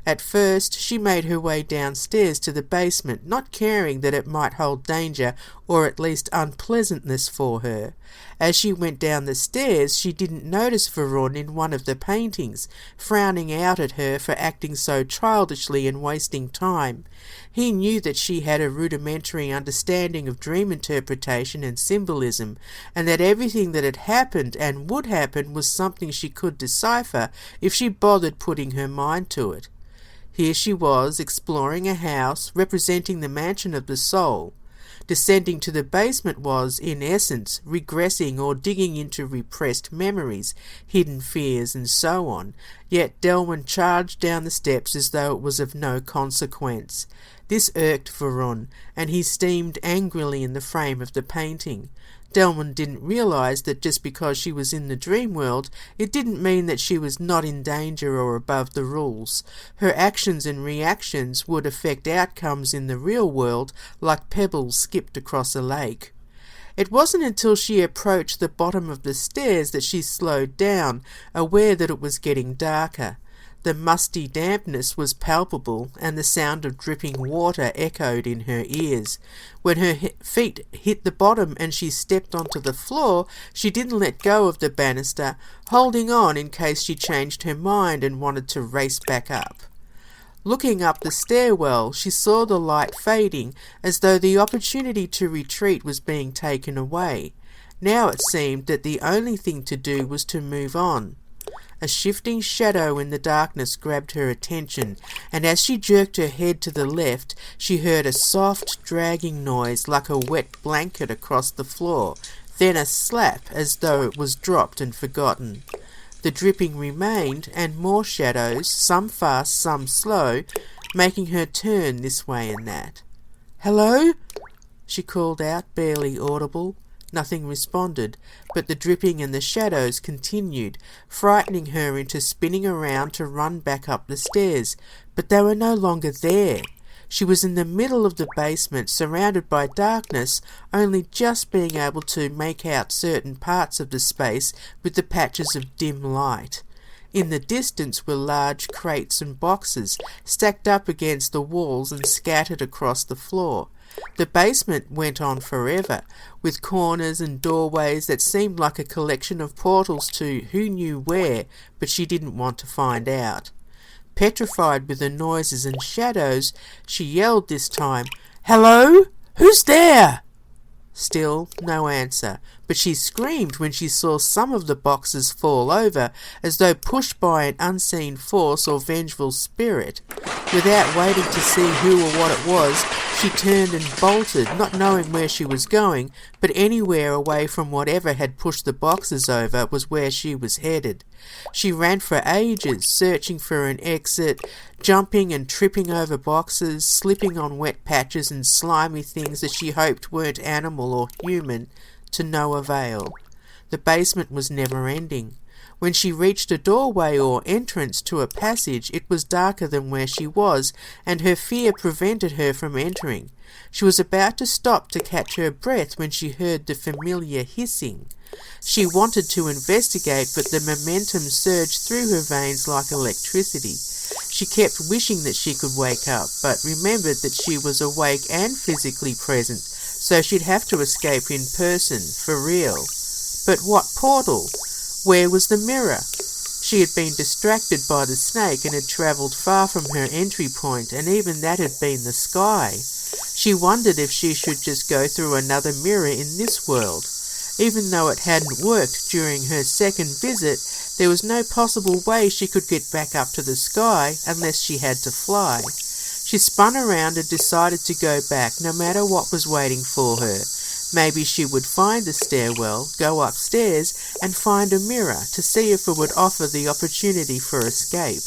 At first, she made her way downstairs to the basement, not caring that it might hold danger or at least unpleasantness for her. As she went down the stairs, she didn't notice Varun in one of the paintings, frowning out at her for acting so childishly and wasting time. He knew that she had a rudimentary understanding of dream interpretation and symbolism, and that everything that had happened and would happen was something she could decipher if she bothered putting her mind to it. Here she was, exploring a house representing the mansion of the soul. Descending to the basement was, in essence, regressing or digging into repressed memories, hidden fears, and so on. Yet Delwyn charged down the steps as though it was of no consequence. This irked Varun, and he steamed angrily in the frame of the painting. Delwyn didn't realise that just because she was in the dream world, it didn't mean that she was not in danger or above the rules. Her actions and reactions would affect outcomes in the real world like pebbles skipped across a lake. It wasn't until she approached the bottom of the stairs that she slowed down, aware that it was getting darker. The musty dampness was palpable, and the sound of dripping water echoed in her ears. When her feet hit the bottom and she stepped onto the floor, she didn't let go of the banister, holding on in case she changed her mind and wanted to race back up. Looking up the stairwell, she saw the light fading, as though the opportunity to retreat was being taken away. Now it seemed that the only thing to do was to move on. A shifting shadow in the darkness grabbed her attention, and as she jerked her head to the left, she heard a soft, dragging noise like a wet blanket across the floor, then a slap as though it was dropped and forgotten. The dripping remained, and more shadows, some fast, some slow, making her turn this way and that. "Hello?" she called out, barely audible. Nothing responded, but the dripping and the shadows continued, frightening her into spinning around to run back up the stairs. But they were no longer there. She was in the middle of the basement, surrounded by darkness, only just being able to make out certain parts of the space with the patches of dim light. In the distance were large crates and boxes, stacked up against the walls and scattered across the floor. The basement went on forever, with corners and doorways that seemed like a collection of portals to who knew where, but she didn't want to find out. Petrified with the noises and shadows, she yelled this time, "Hello? Who's there?" Still no answer, but she screamed when she saw some of the boxes fall over, as though pushed by an unseen force or vengeful spirit. Without waiting to see who or what it was, she turned and bolted, not knowing where she was going, but anywhere away from whatever had pushed the boxes over was where she was headed. She ran for ages, searching for an exit, jumping and tripping over boxes, slipping on wet patches and slimy things that she hoped weren't animal or human, to no avail. The basement was never ending. When she reached a doorway or entrance to a passage, it was darker than where she was, and her fear prevented her from entering. She was about to stop to catch her breath when she heard the familiar hissing. She wanted to investigate, but the momentum surged through her veins like electricity. She kept wishing that she could wake up, but remembered that she was awake and physically present, so she'd have to escape in person, for real. But what portal? Where was the mirror? She had been distracted by the snake and had travelled far from her entry point, and even that had been the sky. She wondered if she should just go through another mirror in this world. Even though it hadn't worked during her second visit, there was no possible way she could get back up to the sky unless she had to fly. She spun around and decided to go back, no matter what was waiting for her. Maybe she would find the stairwell, go upstairs, and find a mirror to see if it would offer the opportunity for escape.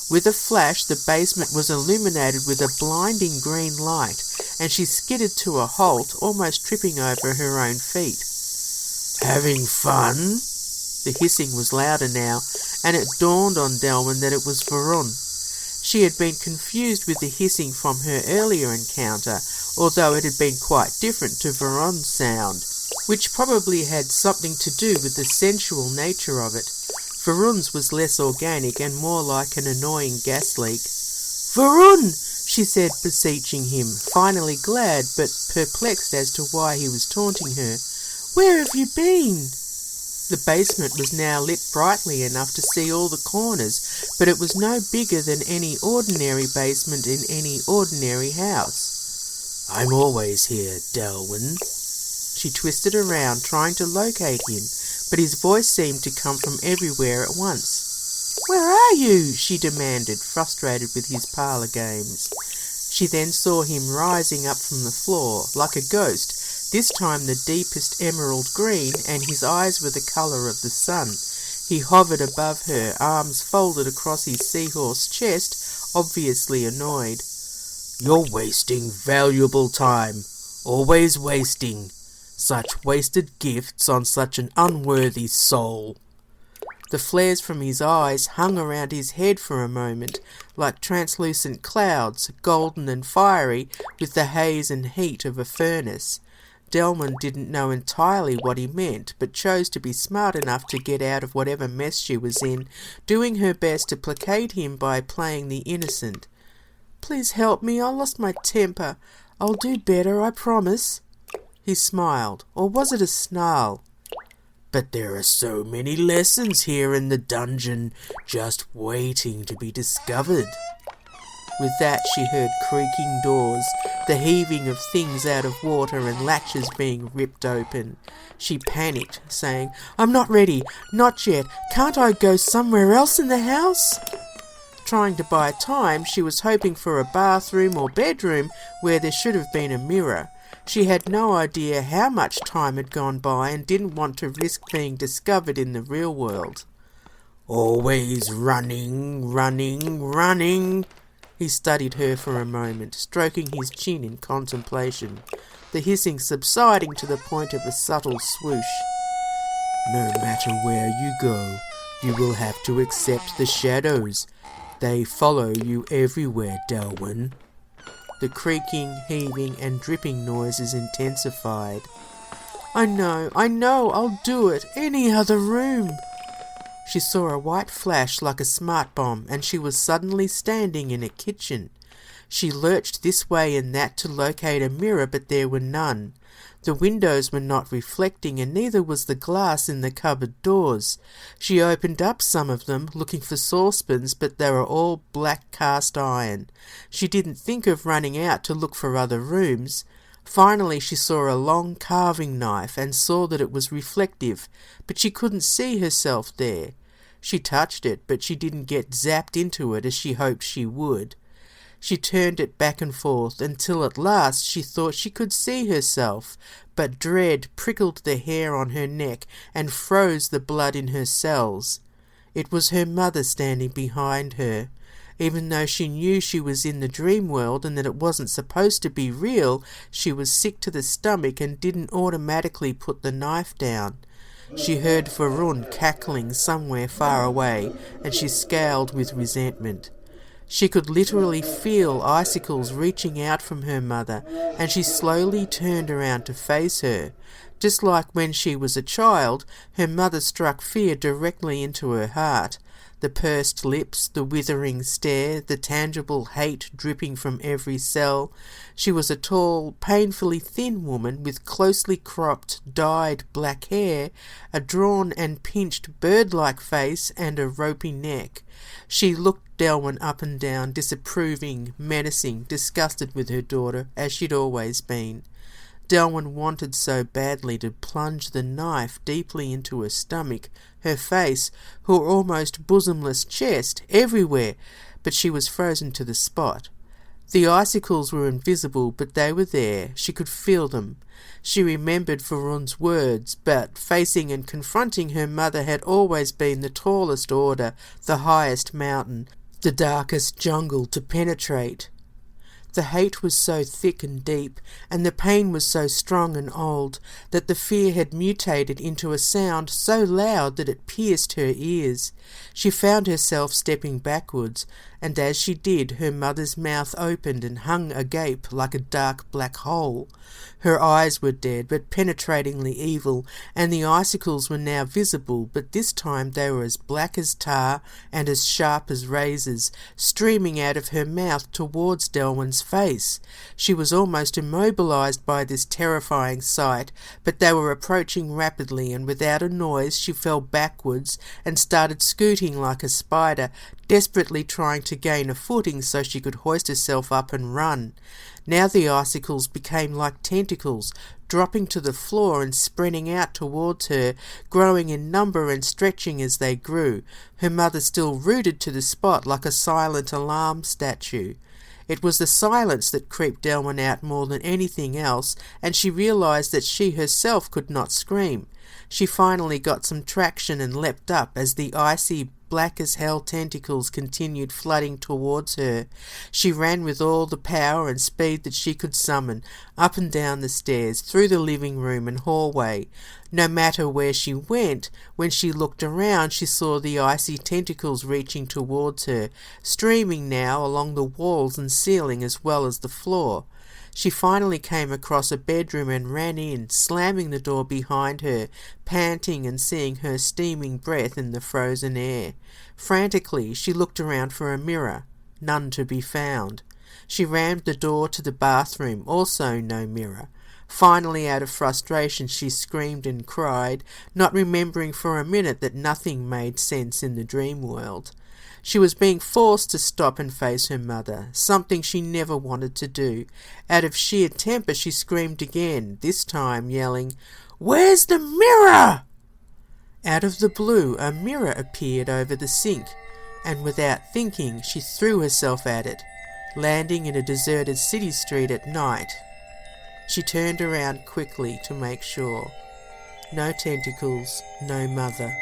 With a flash, the basement was illuminated with a blinding green light, and she skidded to a halt, almost tripping over her own feet. "Having fun?" The hissing was louder now, and it dawned on Delwyn that it was Varun. She had been confused with the hissing from her earlier encounter, although it had been quite different to Varun's sound, which probably had something to do with the sensual nature of it. Varun's was less organic and more like an annoying gas leak. "Varun!" she said, beseeching him, finally glad but perplexed as to why he was taunting her. "Where have you been?" The basement was now lit brightly enough to see all the corners, but it was no bigger than any ordinary basement in any ordinary house. "I'm always here, Delwyn." She twisted around, trying to locate him, but his voice seemed to come from everywhere at once. "Where are you?" she demanded, frustrated with his parlour games. She then saw him rising up from the floor, like a ghost, this time the deepest emerald green, and his eyes were the colour of the sun. He hovered above her, arms folded across his seahorse chest, obviously annoyed. "You're wasting valuable time. Always wasting. Such wasted gifts on such an unworthy soul." The flares from his eyes hung around his head for a moment, like translucent clouds, golden and fiery, with the haze and heat of a furnace. Delwyn didn't know entirely what he meant, but chose to be smart enough to get out of whatever mess she was in, doing her best to placate him by playing the innocent. "Please help me, I lost my temper. I'll do better, I promise." He smiled, or was it a snarl? "But there are so many lessons here in the dungeon, just waiting to be discovered." With that she heard creaking doors, the heaving of things out of water and latches being ripped open. She panicked, saying, "I'm not ready, not yet. Can't I go somewhere else in the house?" Trying to buy time, she was hoping for a bathroom or bedroom where there should have been a mirror. She had no idea how much time had gone by and didn't want to risk being discovered in the real world. "Always running, running, running." He studied her for a moment, stroking his chin in contemplation, the hissing subsiding to the point of a subtle swoosh. "No matter where you go, you will have to accept the shadows. They follow you everywhere, Delwyn." The creaking, heaving, and dripping noises intensified. I know, I'll do it. Any other room." She saw a white flash like a smart bomb, and she was suddenly standing in a kitchen. She lurched this way and that to locate a mirror, but there were none. The windows were not reflecting, and neither was the glass in the cupboard doors. She opened up some of them, looking for saucepans, but they were all black cast iron. She didn't think of running out to look for other rooms. Finally she saw a long carving knife and saw that it was reflective, but she couldn't see herself there. She touched it, but she didn't get zapped into it as she hoped she would. She turned it back and forth until at last she thought she could see herself, but dread prickled the hair on her neck and froze the blood in her cells. It was her mother standing behind her. Even though she knew she was in the dream world and that it wasn't supposed to be real, she was sick to the stomach and didn't automatically put the knife down. She heard Varun cackling somewhere far away, and she scowled with resentment. She could literally feel icicles reaching out from her mother, and she slowly turned around to face her. Just like when she was a child, her mother struck fear directly into her heart. The pursed lips, the withering stare, the tangible hate dripping from every cell. She was a tall, painfully thin woman with closely cropped, dyed black hair, a drawn and pinched bird-like face, and a ropey neck. She looked Delwyn up and down, disapproving, menacing, disgusted with her daughter, as she'd always been. Delwyn wanted so badly to plunge the knife deeply into her stomach, her face, her almost bosomless chest, everywhere, but she was frozen to the spot. The icicles were invisible, but they were there. She could feel them. She remembered Varun's words, but facing and confronting her mother had always been the tallest order, the highest mountain, the darkest jungle to penetrate. The hate was so thick and deep, and the pain was so strong and old, that the fear had mutated into a sound so loud that it pierced her ears. She found herself stepping backwards, and as she did, her mother's mouth opened and hung agape like a dark black hole. Her eyes were dead, but penetratingly evil, and the icicles were now visible, but this time they were as black as tar and as sharp as razors, streaming out of her mouth towards Delwyn's face. She was almost immobilized by this terrifying sight, but they were approaching rapidly, and without a noise she fell backwards and started scooting like a spider, desperately trying to gain a footing so she could hoist herself up and run. Now the icicles became like tentacles, dropping to the floor and spreading out towards her, growing in number and stretching as they grew, her mother still rooted to the spot like a silent alarm statue. It was the silence that creeped Delwyn out more than anything else, and she realized that she herself could not scream. She finally got some traction and leapt up as the icy, black-as-hell tentacles continued flooding towards her. She ran with all the power and speed that she could summon, up and down the stairs, through the living room and hallway. No matter where she went, when she looked around she saw the icy tentacles reaching towards her, streaming now along the walls and ceiling as well as the floor. She finally came across a bedroom and ran in, slamming the door behind her, panting and seeing her steaming breath in the frozen air. Frantically, she looked around for a mirror. None to be found. She rammed the door to the bathroom, also no mirror. Finally, out of frustration, she screamed and cried, not remembering for a minute that nothing made sense in the dream world. She was being forced to stop and face her mother, something she never wanted to do. Out of sheer temper she screamed again, this time yelling, "Where's the mirror?" Out of the blue a mirror appeared over the sink, and without thinking she threw herself at it, landing in a deserted city street at night. She turned around quickly to make sure. No tentacles, no mother.